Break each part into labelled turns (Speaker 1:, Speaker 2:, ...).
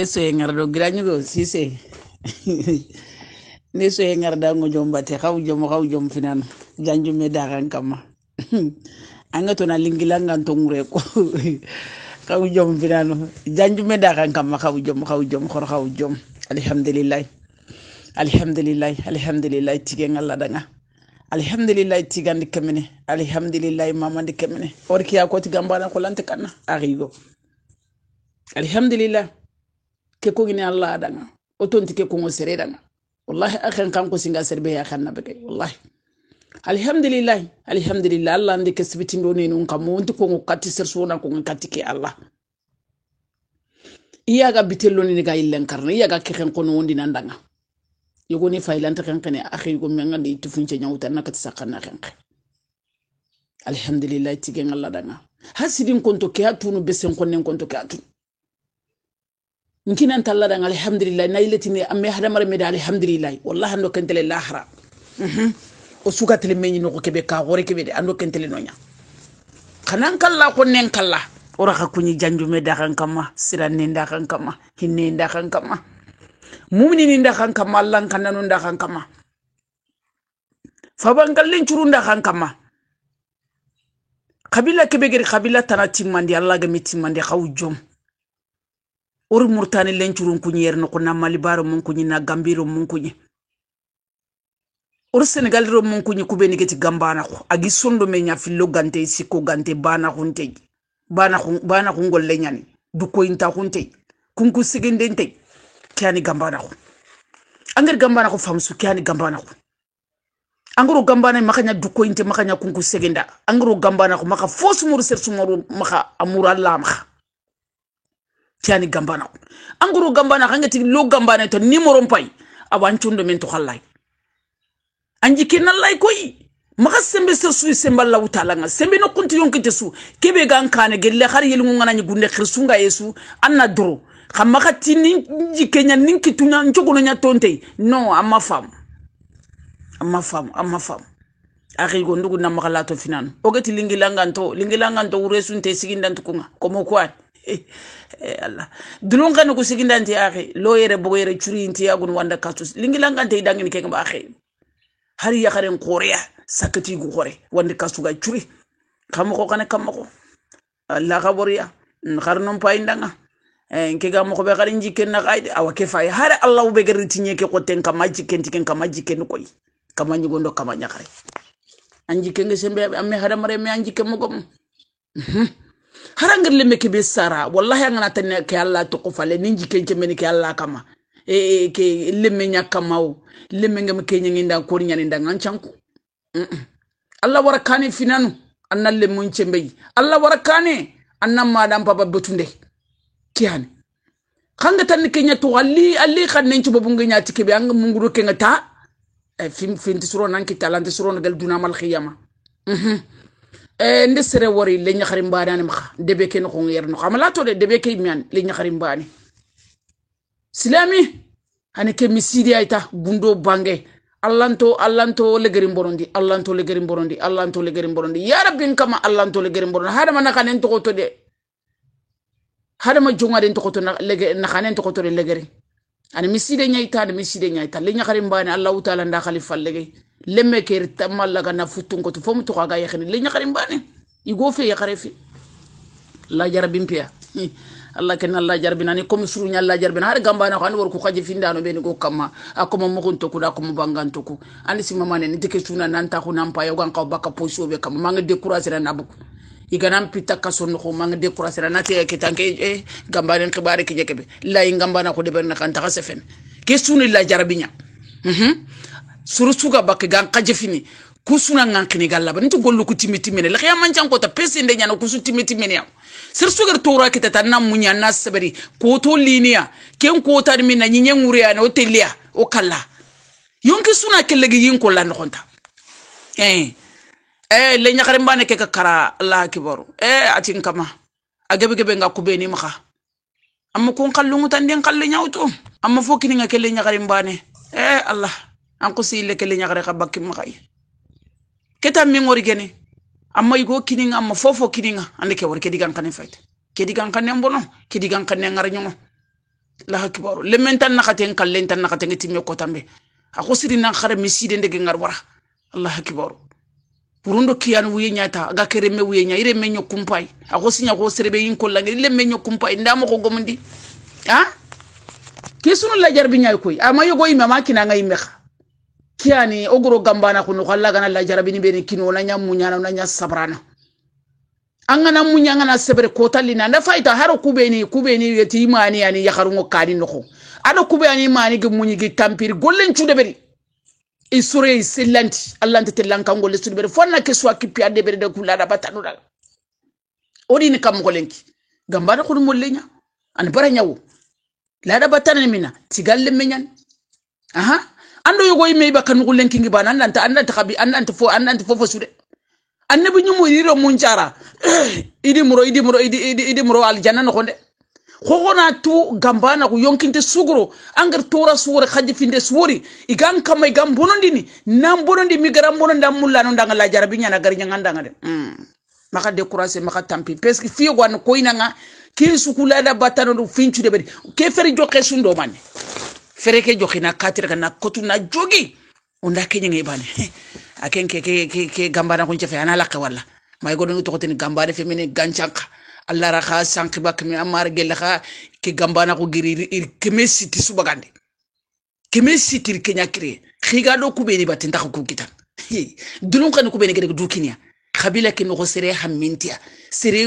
Speaker 1: Eso e ngardo granyo sise. Neso e ngarda ngo jombate xaw jom finan janju me daran kama. Anga to na lingilanga to ngure ko. Xaw jom finan janju me daran kama xaw jom xor xaw jom. Alhamdulillah. Alhamdulillah tige ngalla danga. Alhamdulillah tigandi kemene. Alhamdulillah mamandi kemene. Orki ya ko tigambana ko lante kana arigo. Alhamdulillah. Ke ko gini Allah danga o tonti ke ko ngo sere danga wallahi akhan kan ko singa serbe ya kan nabe wallahi alhamdulillah Allah ande ke sibitindo ne nun kam wonti ko ngo katti ser sona ko ngo katti ke Allah iya ga bitello ni ga illen karna iya ga ke ken ko no wondi nan danga yogo ni faylante ken ken akhi go menga de tufunce nyawta nakati sakana ken alhamdulillah tige ngalla danga hasidin konto ke atunu besen konnen konto ke atunu nkinan talla dan alhamdulillah nailetini amme hadamar me da alhamdulillah wallahi ando kentele lahra o suka tele menyi no ko kebe ka gore kebe de ando kentele nonya kanan kala ko nen kala ora ka kunyi janju me da kan kama siran ne da kan kama hinne da kan kama mumini ni da kan kama Allah kananu da kan kama fabangallen churu da kan kama kabila kebe gere kabila tanati mandi Allah ga miti mandi khawjom or murtani lencurun kunyer no kona malibaro mun kunyi na gambiro mun kunyi or senegal ro mun kunyi kubeni geti gambana ko agi sondo me nya fillo gante siko gante bana hunte bana ngol lenyani du ko inta hunte kunku sigindente kyani gambana ko anger gambana ko famsu kyani gambana ko angro gambana makanya du ko inte makanya kunku seginda angro gambana ko maka fos mur ser sumoru maka amura lamaka tiani gambana anguro gambana kangati lo gambana to nimoro mpay awanchundo men to khallay anji kinallay koy maka sembe sersu semba Allah taala nga sembe no kunti yonkite su kebe gankane gelle khar yel ngana ni gunde khirsunga yesu anna dro khamaka tini jikenya ninki tunya nchogono nya tonte no amma fam akhi go ndugu na makala to finan ogati lingilanganto uresunte sigindantu kunga komo kwa Allah dulun kan ko sigindanti akhi lo yere bogo yere churi inti agun wanda katus lingilangante idangini ke ngba akhi hari ya kharen korea sakati gu khore wanda kasuga churi kamko kana kamko Allah khaboriya kharnon paindanga nke ga mo ko be kharin jiken na qaide awake fay hare Allah be gariti nyeke ko ten kamaji kentiken kamaji ken koy kamanyi gondo kamanya khare anji kenge sembe amme hada mare me anji ke mogom harangar lemme ke be sara wallahi ngana tan ke Allah to ko fale ninji kenke men ke Allah kama ke lemme nya kamaw lemme ngam ke nyi nda ko nyani nda nganchanku Allah warakane finanu annal lemmun cembe Allah warakane annam madam papa betunde kiyani khanga tan ke nya to alli khanen ci bobu nga ti ke be ang munguru ke ngata fim tisuro nan ki talante suro ngal duna mal khiyama nde sere wori le nyakhari mbani ma debe ken ko yerno xamala to de debe kay mian le nyakhari mbani silami hane ke misidi ayta bundo bange allanto le gerim borondi ya rabbin kama allanto le gerim borondi hada man kanen to de hada ma jonga den to na kanen to de le geri ani miside nyayta le nyakhari mbani allah taala nda khalifa lege lemme ker tamalla ga na futun ko to fomu to ga yakhini le nyakari mbane igo fe yakhare fi la jarabim pia Allah ken Allah jarbina ni comme suru nyalla jarbina har gambana ko an wor ko xaji findano be ni go kama akoma mo kon to ku da ko mo bangan to ku ani si mamane ni teke suna nan ta ko nan pa yo gan ka baka poso be kama manga décourager na bu iganam pita kaso no ko manga décourager na te ke tanke gambana khibare ki jekebe la ngambana ko de berna kan ta sefen ke sunu la jarabinya suru suga bakke gan kajefini kusuna ngankini galla ba nti gollu ku timiti mene la khiyam ko ta pesinde nyana kusu timiti mene ya sir sugar tora kita tanam munya nas sabari ko to linia ken ko ta mi na nyenye ngure ya no telia o kala yonki suna kellegi yin ko lan khonta le nyakare mbane ke kara Allah kibaru atin kama agebe nga kubeni maka amma ko kallu mutan den kallu nyawto amma fokini nga kelle nyakare mbane Allah anko si le kele nyakare ka bakki makay keta mi ngori gene amma igo kininga amma fofo kininga ande ke wor ke digan kanen fayta ke digan kanen bono ke digan kanen ngar nyongo la kibaru le mentan nakaten kallen tan nakaten timme ko tambe ako siri nan khare miside ndege ngar wara Allah kibaru purundo kiyan wuye nyata aga kere me wuye nya ire menyo kumpai ako sinya ko serebe yin ko langi le menyo kumpai ndamo ko gomundi ha kesunu la jarbi nyaay koy ama yogo ime makina ngai mekha kiani ogoro gambana kuno khalla gana la jarbi ni beni kino na nyamu nyana na nya sabrana angana munya ngana sebre kotalina na faita haro kubeni yeti imani yani yakarungo kadi noko ado kubeni imani ge munyi ge tampiri gollen cude beri isure silanti allante telanka ngolle sude beri fonna ke swa kipi ade beri de kulada batanu dal odi ni kam golenki gambana ko mollenya an bara nyawo lada batana mina tigalle menyan aha ando yogo yime bakanu gollenki ngi bana andanta khabi andanta fo sude annabi nyumo yiro munjara idi muro aljanna no konde khogona tu gambana ku yonkinte sugro angar tora suwore khaji finde suwori igan kamay gam bonondini nam bonondi mi garam bononda mulla no ndanga la jarabi nyana gar nyanga de maka décourager maka tampi parce que fiyo gwan ko inanga ke sukula da batano do finchu de bari ke feri joxe sundo man fere ke joxina katir kana kotu na jogi onda ke ngi bane aken ke gambana ko cefe ana lakka walla may go do to tini gambade fe mini gancanka Allah ra kha sanki bak mi amar gel kha ke gambana ko giri kemesi ti subagande kemesi tir kenya kire khiga do kubeni batin takh ku kitan dulun kan kubeni gede du kinya khabila kin ko sere hammintia sere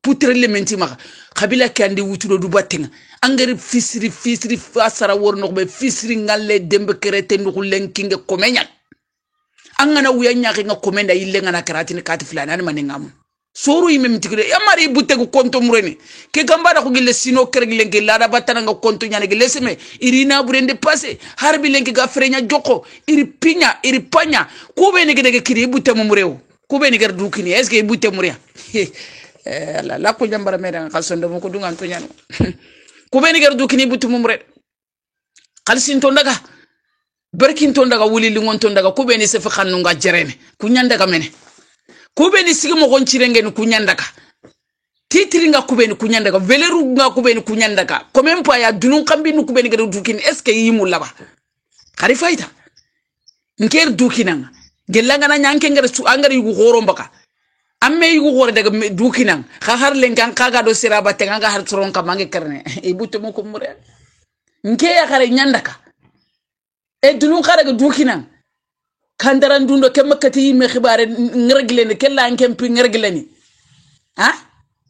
Speaker 1: putre le menti ma khabila kandi wutudo du batin angari fisri fasara worno be fisri ngalle dembe kerete ndu lenkinge komenya angana wuya nyaki nga komenda yille ngana karatini kati fulani ani manengam soru yime mitigre yamari butte ko konto mureni ke gambara ko gille sino kergi lenke lada batana nga konto nyane gille seme irina burende passé harbi lenke ga frenya joko iri pinya iri panya ko be ne gede kiri butte mo murew ko be ne gar dukini est ce que butte mureya la ko jambara meda kalsondo mo ko dungan to nyano ko be ne gar dukini butte mo mure kalsin to ndaga barkin to daga wuli lingon to daga kubeni se fa xannu nga jerene ku nyanda ka mene kubeni sigi mo gon cirenge ni ku nyanda ka titri nga kubeni ku nyanda ka veleru nga kubeni ku nyanda ka ko même pas ya dunun kambi nu kubeni gadu dukin est ce que yimu laba khari fayta nker dukinan gelanga na nyanke ngara su angara yugo horo mbaka amme yugo horo daga dukinan kha har lengan kaga do siraba tenga har tron ka mange karne e butto mo ko mure nke ya khare nyanda ka e dulun kharaga dukinan kandaran dundo ke makati me khibare ngregleni ke la nkempi ngregleni ha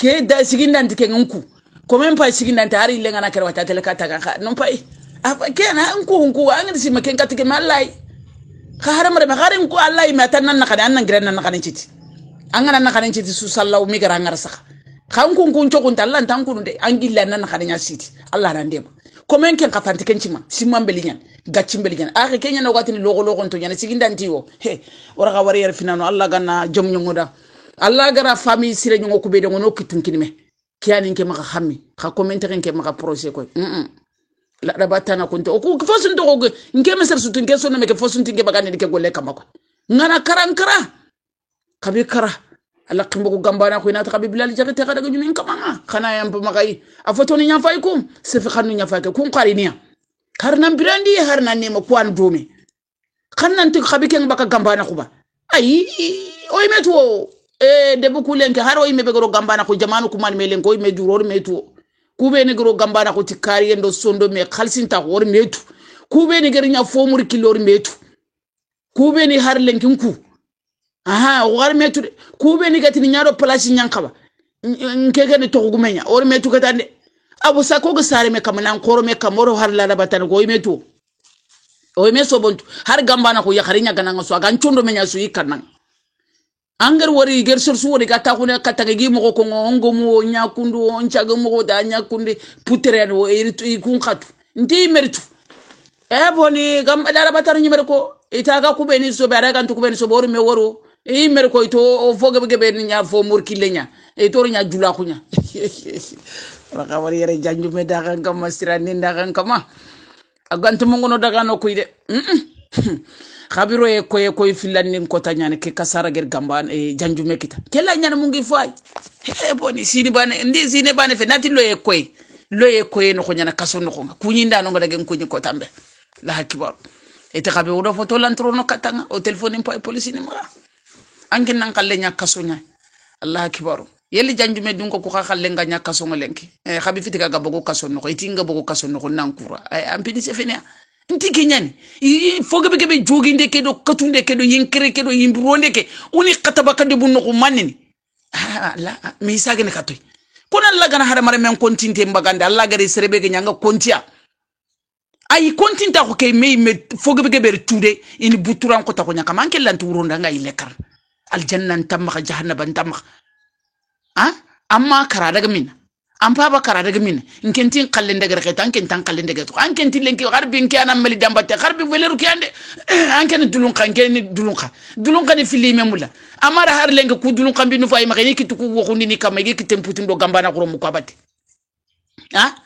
Speaker 1: ke da sigindanti ke nku ko même pas sigindanti ari lenga na kerwata telekata ka non pai ke na nku angri si maken katike malai khara mare khare nku allah ma tan nan khane an ngren nan khane citi angana nan khane citi su sallahu mi gara ngar sakha khanku nku chokun tallan tankunu de angilla nan khane nya citi allah nan dem komen ken kafanti kencima simman belinyan gaccim belinyan akhe kenya no gatini logo to nyana sigindanti wo he wara ga wari yer finano allah ganna jom nyongoda allah gara fami sire nyongo kubede ngono kitunkinime kiani nke maka xammi xa commentaire nke maka projet koy la da batana konto ko fosun to ko nke meser sutun ke sonna me ke fosun tinge bagane ke golle kamako ngana karankara kabi kara ala kimbo gambana ko ina ta kabi bilal jagate kada ga nyumin kamanga kana yam pa makai afotoni nya fay kum se fi xanu nya fay ko kum qariniya karnan birandi harnan ne ma kwan domi kannan ti kabi ken baka gambana ko ba ay oy meto de bu kulen ke haro yime be goro gambana ko jamanu ko man melen ko yime juror meto kube ni goro gambana ko tikari endo sondo me khalsin ta wor metu kube ni garinya fomur kilor metu kube ni har lenkin ku aha war metu kube ni gatini nyaro place nyankaba nkege ni to gumenya or metu katande abu sako go sare me kamana nkoro me kamoro har la batana ko metu o me so bontu har gambana ko yakharinya gananga so gan chondo menya so yikanang angar wari ger sur suwori kata ko ne kata gi mo ko ngo mo nyakundu on chaga mo da nyakunde putere o iri kun khatu ndi meritu boni gam dara batar nyimere ko itaga ku beni so bara kan to ku beni so bor me woro mer ko to o foge be nya fo murkilenya to nya jula kunya raka wari yere janju me daga ngam masirani daga ngama agantu mo ngono daga no kuide khabiro e koy filanni ko tanyane ke kasara ger gamban e janju mekita kella nyana mungi fay boni sini bane ndi sini bane fe nati lo e koy loye koye no nyana kaso no ko kunyinda no ngada gen kunyi ko tambe la hakibar ete kabe wodo foto lantro no katanga o telephone po police ni ma anke nan kalle nya kaso nya Allah hakibar yeli janjume dun ko kalle nga nya kaso ngolenki khabi fitika ga bogo kaso no ko itinga bogo kaso no ko nankura ay ampidi se fenia nti kenyani foga bege jogi ndeke do katunde ke do yinkere ke do yimbronde ke uni kataba kade bunno ko manini la mi sagene katoy kono Allah gana hada mare men kontinte mbagande Allah gade serebe ge nyanga kontia ay kontinta ko kay me foga bege ber tude ini buturan ko ta ko nyaka manke lantu wuronda nga ilekar aljanna tamma jahannaban tamma amma kara daga min an papa kara daga min inkentin kallen daga reke tan kentan kallen daga to an kentin lenki garbi nke ana mali dambate garbi weleru kande an ken dulun kan ken dulun kan fili memula amara har lenga ku dulun kan binu fay magani kitu ku wo ni kamay ki temputin do gambana ko mu ko abate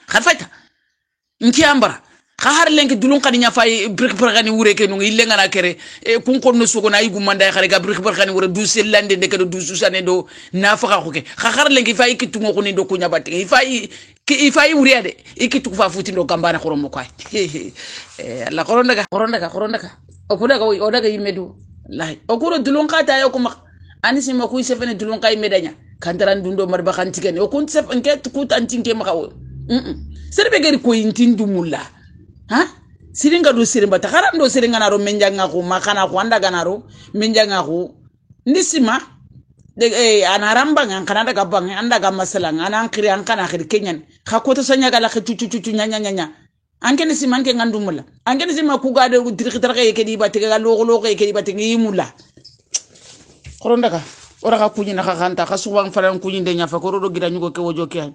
Speaker 1: kharfata inki ambara har lenki dulun kan nya fay brick brigani wure ke no ilenga na kere kun ko no sugo na igu manda xare ga brick brigani wure du selande de ke do du susane do na fa ko ke har lenki fay kitu ngo ni do kunya batte ifai wure de ikitu fa futi do gambana ko mo kwai la korondaga o kuda ko o daga yimedu lahi o kuro dulun kata yo kuma anisi ma ku sefene dulun kay medanya kandaran dundo marba kan tigene o kun sef enke ku tantinke maka o serbe gari ko intindu mulla siringa do sirimba takara ndo siringa naro menjanga ko makana ko anda ganaro menjanga ko ndisima de anaramba ngan kana daga bang anda ga masalang anan kiri an kana kiri kenyan khakota sanya gala khitu nya anke ni simanke ngandumula anke ni sima ku gade dirkhitara ke di batte ga logo ke di batte ngi mulla koronda ka ora ka kunyi na khanta khasuwang faran kunyi de nya fa ko do gira nyugo ke wojo ke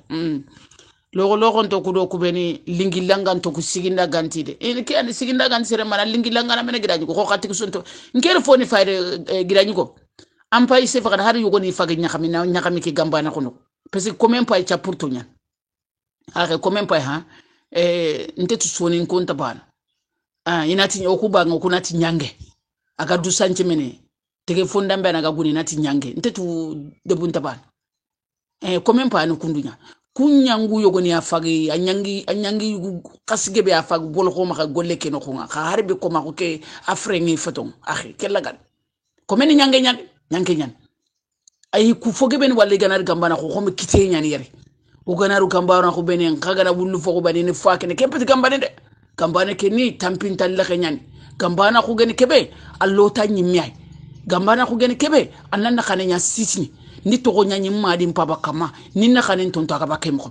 Speaker 1: logo nto kudo kubeni lingi langan to kusiginda gantide ke andi siginda gantsere mana lingi langana mena gira nyugo ko khati kusonto ngere foni fayde gira nyugo ampa ise fa har yugo ni fagi nyakami ki gambana kono parce que comment pas cha pour tout nya are comment pas ntetu soni nkonta bana inati okuba ngokunati nyange aga du sanje mene tege fonda mbana ga guni nati nyange ntetu debunta bana comment pas no kundunya kunyangu yogo ni afagi anyangi kasige be afagi bol ko maka golle ke no ko harbe ko mako ke afrengi foton akhi kelagal comment nyange ay ku foge ben walle ganar gambana ko ko me kite nyani yare o ganaru gambana ko benen kagana wullu foko bani ne fakene kempati gambane de gambane ke ni tampin talla ke nyani gambana ko gani kebe allo ta nyimiyai gambana ko gani kebe ananda kanenya sisni ni to nyanyi madi mpaba kama ni na kanen tonto aka bakem ko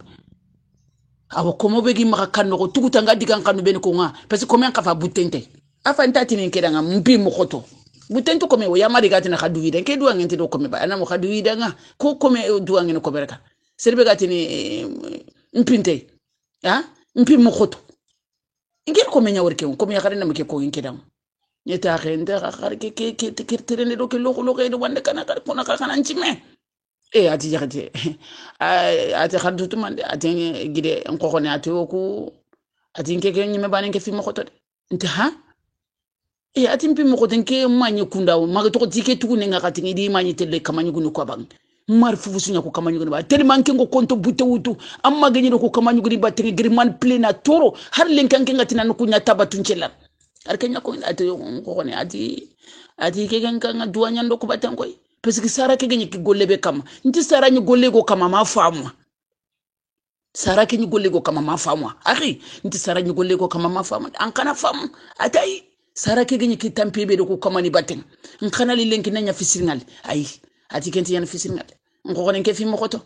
Speaker 1: awo komo begi maka kanno ko tuguta ngadi kan kanu ben ko nga parce que komen kafa butente afa ntati ni kedanga mbi mo koto butento kome o yamari gati na khadu wide ke duwa ngenti do kome ba ana mo khadu wide nga ko kome duwa ngene ko bereka serbe gati ni mpinte mpi mo koto ngir ko menya worke ko me xare na ke ko ngi dam nyeta xende xar ke terene do ke loko do wande kana ko na kana ncime ati jaxate ati xantu tumande ati gide ko ne ati ko ati ke nyime banen ke fi mo koto nta ati mpi mo koto ke manye kunda ma to tike tuku ne ngakati ngidi manye tele kamanyu gunu ko bang mar fufu sunya ko kamanyu gunu ba tellement ke ngo konto butte wutu amma ganyi ko kamanyu gunu ba tege girman plena toro har len kan ke ngatina no kunya tabatun celan ar kenya ko ati ko ne ati ke kan duanya ndo ko batan koy parce que sara ke ganyi ki golle be kama nti sara ni golle go kama ma famu sara ke ni golle go kama ma famu akhi nti sara ni golle go kama ma famu an kana famu atai sara ke ganyi ki tampe be do ko kama ni baten en kana li lenki nanya fisirngal ay ati kenti yan fisirngal ko ne ke fi mo koto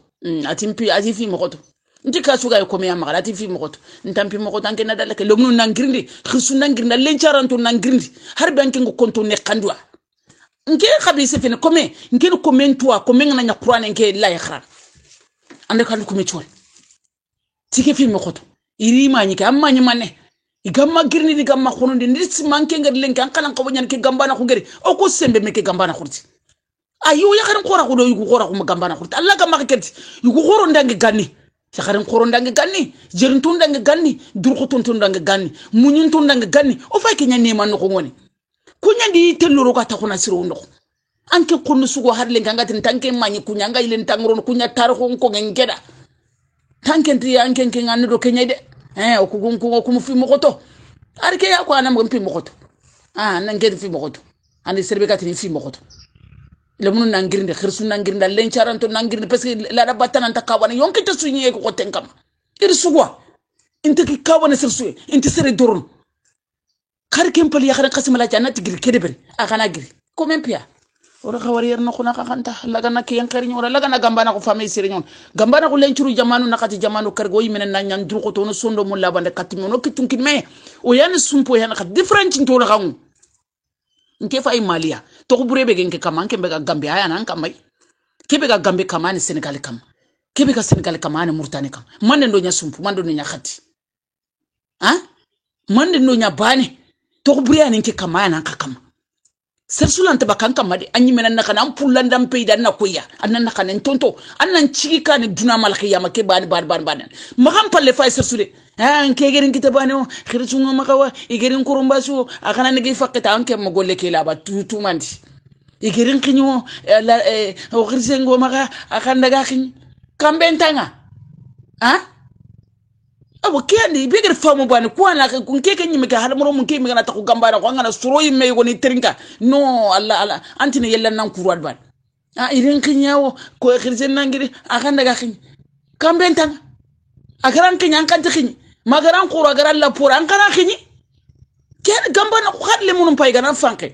Speaker 1: ati mpi ati fi mo koto nti ka suga ko me amara ati fi mo koto ntampi mo koto anke na dalake lomnu nangirndi khisu nangirnda lencharanto nangirndi har banke ngo konto ne kandwa nke khabli se fene comme nke no commentua comme ngana nya qur'an nke la yakhra ande kan ko me chol tike fi mo koto iri mani ka amma nyi manne igamma girni di gamma khono ndi ndisi manke ngar lenkan kan ko nyan ke gambana ko ngari o ko sembe me ke gambana khurti ayu ya kharan khora ko do yugo khora ko gambana khurti alla gamma ka kerti yugo khoro ndange ganni ya kharan khoro ndange ganni jerin tun ndange ganni dur ko tun ndange ganni munyun tun ndange ganni o fa ke nyan ne man ko ngoni kunya ndi tello ka ta khona siro ndo anke khonu sugo har lenkan ngatin tanke manyi kunya ngai len tangron kunya tar ko ngeda tankenti anken ken anno do kenya de o kugun ko kuma fi mokoto arke ya ko anam fi mokoto nan ngedi fi mokoto andi serbe katini fi mokoto le mun nangirinde khirsu nangirinde len charanto nangirinde parce que la da batana ta kawana yonki ta sunye ko tenkam ir sugwa inta ki kawana sirsu inta sere dorun kar kem pali ya khara qasima la jannati gir kedebel akana gir ko même pia ora khawari yer no khuna khanta laga nak yan khari nyora laga na gambana ko famay sire nyon gambana ko len churu jamanu nakati jamanu kargo yimena na nyan dur ko to no sondo mun labande katimi no kitun kitme o yan sumpo yan khat different to la xamu nke fa malia to ko burebe genke kama nke bega gambe aya nan kamay kebe ga gambe kama ni senegal kam kebe ga senegal kama ni murtani kam mande ndo nya sumpu mande ndo nya khati mande ndo nya bani to ko buriya ninke kama nan ka kama sersulan ta bakan kama de anyi mena na kana pullan dan peida na koya annan na kana tonto annan ciki ka ni duna malkiya make bani ban magam palle fa sersule nke gerin kita bani o khirsunga makawa igerin kurumbasu akana ni fakata anke magolle ke laba tutu mandi igerin kinyo o khirsengo maka akanda ga kin kambentanga abo kiyandi beger famu bani kuana kun keke nyime ka hal moro mun ke mi gana ta ko gambara ko ngana suro yimme go ni trinka no alla antine yella nan kurwad ban irin kinyawo ko khirsen nangiri akanda ga kin kambentanga agaran kinyan kan tikin magaran kuro agaran la pura an kana kini ken gambana ko hadle munum pay gana fanke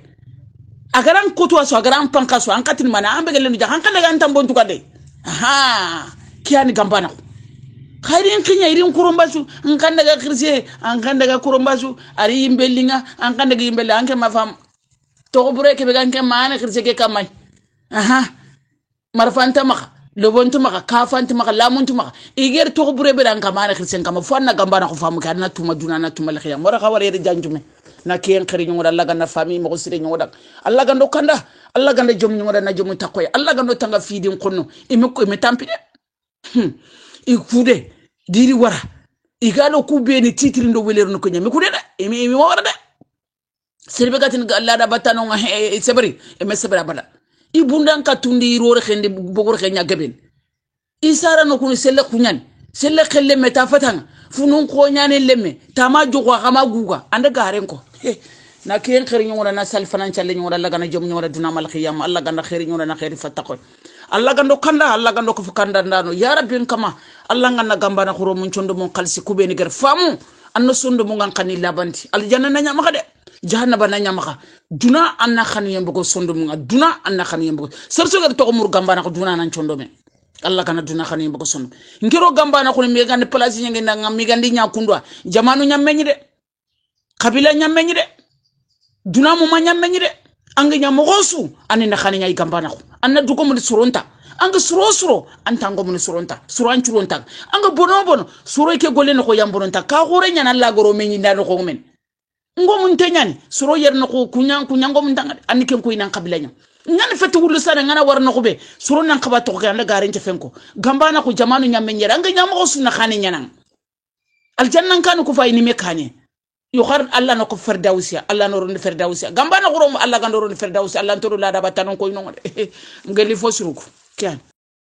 Speaker 1: agaran koto so agaran panka so an katin mana an begel nu jahan kan daga an tambon tukade kiyani gambana khairin kinya irin kurumbasu an kan daga khirse an kan daga kurumbasu ari yimbelinga an kan daga yimbel an ke mafam to bure ke be gan ke mana khirse ke kamay marfanta maka lobontu maka kafantu maka lamuntu maka iger to bure be dan kamana khirsen kama fanna gambana ko famu ka na tuma duna na tuma lekhiya mora khawari de janjume na kiyen khari ngoda laga na fami mo sire ngoda Allah gando kanda Allah gando jom ngoda na jom takoy Allah gando tanga fidin konno imi ko imi tampide ikude diri wara igalo kube ni titri ndo weler no ko nyami kude da imi wara da serbe gatin Allah da batano nga sebri imi sebra bala ibundan ka tundi rore khende bogor khenya gaben isara no kun selle kunyan selle khelle meta fatanga funun ko nyane lemme tama jogo xama guga anda garen ko na kiyen khari nyora na sal financial nyora laga na jom nyora duna mal khiyam Allah ganda khari nyora na khari fatako Allah gando kanda Allah gando ko fukanda ndano ya rabbin kama Allah ngana gamba na khuro mun chondo mun khalsi kubeni gar famu anno sondo mun ngan khani labanti aljanna na nyama de jahannaba na nyama duna anna khani yembo sondo mun duna anna khani yembo serso gar to mur gamba na ko duna nan chondo me Allah kana duna khani yembo sondo ngiro gamba na ko mi gande place nyenge na ngam mi gandi nyakundwa jamanu nyammeñi de kabila nyammeñi de duna mu ma nyammeñi de anga nyamogosu anina khani nyai gamba na ko anna dugo mun suronta anga suro antango mun suronta suro anchuronta anga bono suro ke golle no ko yamboronta ka gore nyana la goro meñi ndano ko men ngomun tenyani suro yer no ko kunyango mun tanga anike ko ina kabila nya ngani fetu wulu sana ngana war no ko be suro nan kaba to ko anda garin te fenko gamba na ko jamanu nyamme nyera anga nyamogosu na khani nyana aljanna kan ko fay ni mekane yo khar Allah no ko firdausiya Allah no ron firdausiya gamba na goro Allah gando ron firdausiya Allah to la da batanon ko ino ngeli fo suruko kian